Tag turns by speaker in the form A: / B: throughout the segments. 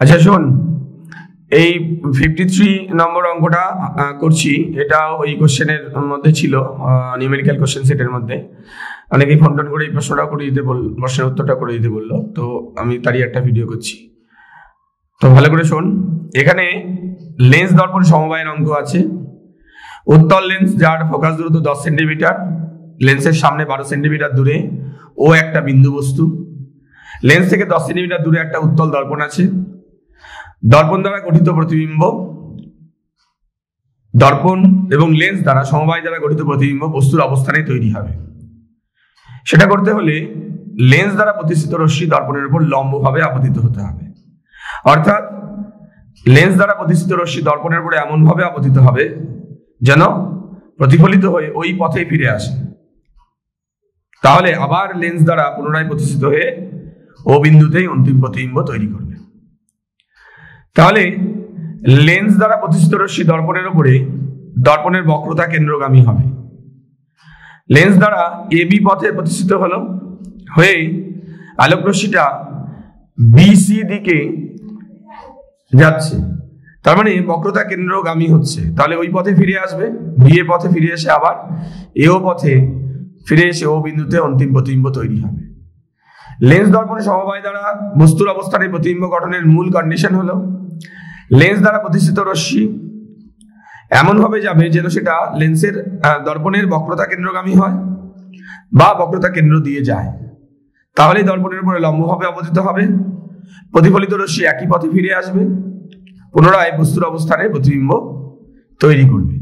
A: আচ্ছা শোন, এই 53 নম্বর অঙ্কটা করছি। এটা ওই কোশ্চেনের মধ্যে ছিল, নিউমেরিক্যাল কোশ্চেন সেটের মধ্যে। অনেকেই ফোন টোন করে এই প্রশ্নটা করে দিতে প্রশ্নের উত্তরটা করে দিতে বললো, তো আমি তারই একটা ভিডিও করছি। তো ভালো করে শোন, এখানে লেন্স দর্পণ সমবায়ের অঙ্ক আছে। উত্তল লেন্স যার ফোকাস দূরত্ব 10 সেন্টিমিটার, লেন্সের সামনে 12 সেন্টিমিটার দূরে ও একটা বিন্দু বস্তু। লেন্স থেকে 10 সেন্টিমিটার দূরে একটা উত্তল দর্পণ আছে। দর্পণ দ্বারা গঠিত প্রতিবিম্ব, দর্পণ এবং লেন্স দ্বারা সমবায় দ্বারা গঠিত প্রতিবিম্ব বস্তুর অবস্থানে তৈরি হবে। সেটা করতে হলে লেন্স দ্বারা প্রতিষ্ঠিত রশ্মি দর্পণের উপর লম্বভাবে আপতিত হতে হবে। অর্থাৎ লেন্স দ্বারা প্রতিষ্ঠিত রশ্মি দর্পণের উপরে এমন ভাবে আপতিত হবে যেন প্রতিফলিত হয়ে ওই পথে ফিরে আসে। তাহলে আবার লেন্স দ্বারা পুনরায় প্রতিষ্ঠিত হয়ে ও বিন্দুতেই অন্তিম প্রতিবিম্ব তৈরি করবে। তাহলে লেন্স দ্বারা প্রতিষ্ঠিত রশ্মি দর্পণের উপরে দর্পণের বক্রতা কেন্দ্রগামী হবে। লেন্স দ্বারা এবি পথে প্রতিষ্ঠিত হলো, হয়ে আলোক রশ্মিটা বিসি দিকে যাচ্ছে, তার মানে বক্রতা কেন্দ্রগামী হচ্ছে। তাহলে ওই পথে ফিরে আসবে, বি এ পথে ফিরে এসে আবার এও পথে ফিরে এসে ও বিন্দুতে অন্তিম প্রতিবিম্ব তৈরি হবে। লেন্স দর্পণ সমবায় দ্বারা বস্তুর অবস্থানে প্রতিবিম্ব গঠনের মূল কন্ডিশন হলো লেন্স দ্বারা প্রতিষ্ঠিত রশ্মি এমন ভাবে যাবে যেন সেটা লেন্সের দর্পণের বক্রতা কেন্দ্রগামী হয় বা বক্রতা কেন্দ্র দিয়ে যায়। তাহলে দর্পণের উপরে লম্বভাবে অবস্থিত হবে, প্রতিফলিত রশ্মি একই পথে ফিরে আসবে, পুনরায় বস্তুর অবস্থানে প্রতিবিম্ব তৈরি করবে।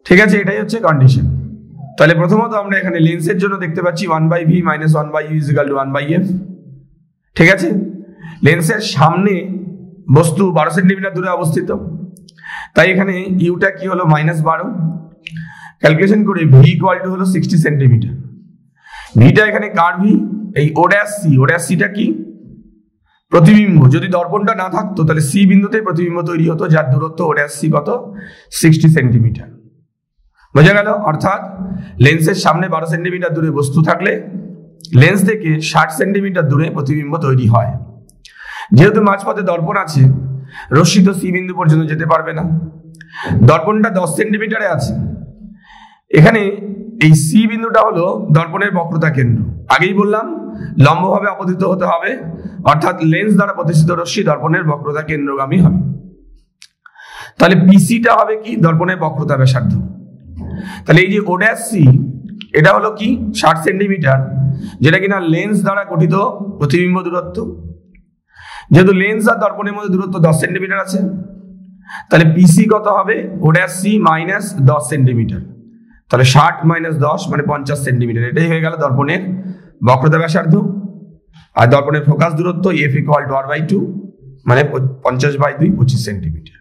A: ঠিক আছে, এটাই হচ্ছে কন্ডিশন। তাহলে প্রথমত আমরা এখানে লেন্সের জন্য দেখতে পাচ্ছি 1/v - 1/u = 1/f। ঠিক আছে, লেন্সের সামনে বস্তু 12 সেন্টিমিটার দূরে অবস্থিত, তাই এখানে ইউটা কি হলো -12। ক্যালকুলেশন করে v = হলো 60 সেন্টিমিটার। ভিটা এখানে কার ভি, এই ও'টা কি প্রতিবিম্ব। যদি দর্পণটা না থাকতো তাহলে সি বিন্দুতে প্রতিবিম্ব তৈরি হতো, যার দূরত্ব ও'সি কত 60 সেন্টিমিটার। বোঝা গেল? অর্থাৎ লেন্সের সামনে 12 সেন্টিমিটার দূরে বস্তু থাকলে লেন্স থেকে 60 সেন্টিমিটার দূরে প্রতিবিম্ব তৈরি হয়। যেহেতু মাঝপথে দর্পণ আছে, রশ্মি তো সি বিন্দু পর্যন্ত যেতে পারবে না। দর্পণটা 10 সেন্টিমিটারে আছে, এখানে এই সি বিন্দুটা হলো দর্পণের বক্রতা কেন্দ্র। আগেই বললাম লম্বভাবে আপতিত হতে হবে, অর্থাৎ লেন্স দ্বারা প্রতিষ্ঠিত রশ্মি দর্পণের বক্রতা কেন্দ্রগামী হবে। তাহলে পিসিটা হবে কি দর্পণের বক্রতা ব্যাসার্ধ। তাহলে এই যে ও'সি এটা হলো কি 60 সেন্টিমিটার, যেটা কিনা লেন্স দ্বারা গঠিত প্রতিবিম্ব দূরত্ব। যেহেতু লেন্স আর দর্পণের মধ্যে দূরত্ব 10 সেন্টিমিটার আছে, তাহলে পিসি কত হবে ও'সি - 10 সেন্টিমিটার। তাহলে 60 - 10 মানে 50 সেন্টিমিটার। এটাই হয়ে গেল দর্পণের বক্রতা ব্যাসার্ধ। আর দর্পণের ফোকাস দূরত্ব f = r/2 মানে 50/2 25 সেন্টিমিটার।